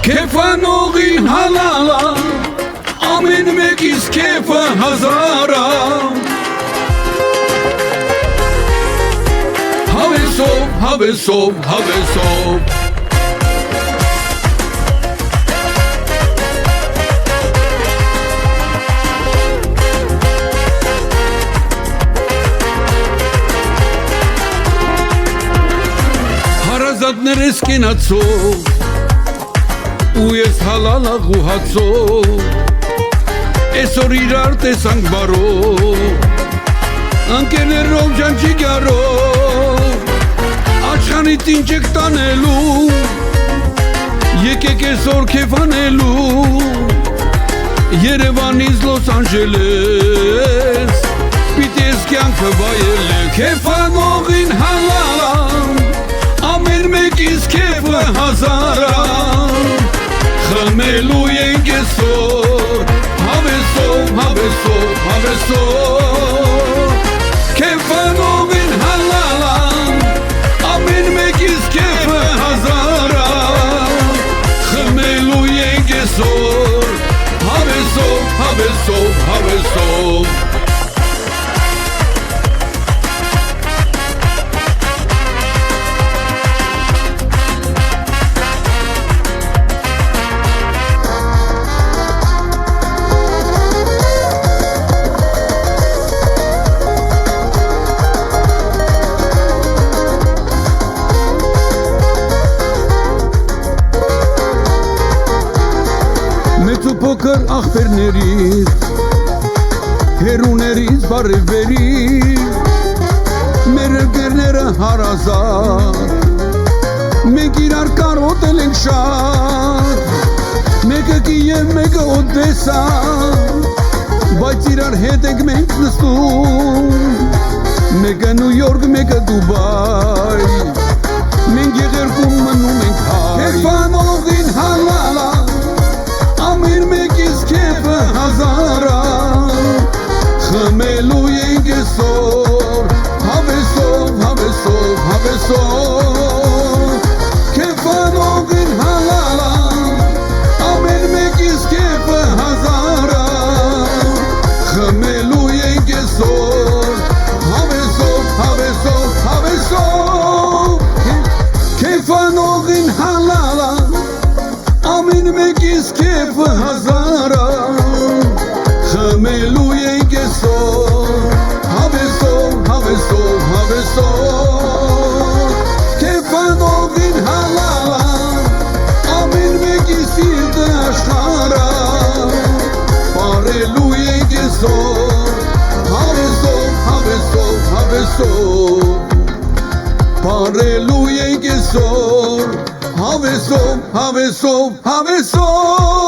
Քեֆանողին հալալա ամեն մեկից քեֆը հազարա Հավեսով, հավեսով, հավեսով Հարազատներս կենացով ու ես հալալաղ ու հացով Այսօր իրար տեսանք բարով Անկերներով ջանջիգարով Աչխանից ինչ եք տանելու Եկեք այսօր քեֆանելու Երևանից Լոս Անջելես Պիտի ես կյանքը վայելեք Քեֆանողին հալալա Ամեն մեկից քեֆը հազարա Խմելու ենք այսօր Հավեսով, հավեսով, հավեսով Քեֆանողին հալալա Ամեն մեկից քեֆը հազարա Խմելու ենք այսօր Հավեսով, հավեսով, հավեսով Մեծ ու փոքր աղբերներից Հերուներից բարևերից Մեր ընկերները հարազատ Մենք իրար կարոտել ենք շատ Մեկը Կիև, մեկը Օդեսա Բայց իրար հետ ենք մենք նստում Մեկը Նյու Յորք, մեկը Դուբայ Մենք եղերքում մնում ենք հայ Քեֆանողին հալալա Ամեն մեկից քեֆը հազարա Խմելու ենք այսօր Հավեսով, հավեսով, հավեսով Քեֆանողին հալալա Ամեն մեկից քեֆը հազարա Խմելու ենք այսօր Հավեսով, հավեսով, հավեսով Քեֆանողին հալալա Ամեն մեկից քեֆը հազարա Խմելու ենք այսօր Հավեսով, հավեսով, հավեսով Քեֆանողին հալալա Ամեն մեկից սիրտը աշխարհա Պարելու ենք այսօր Հավեսով, հավեսով, հավեսով Պարելու ենք այսօր Հավեսով, հավեսով, հավեսով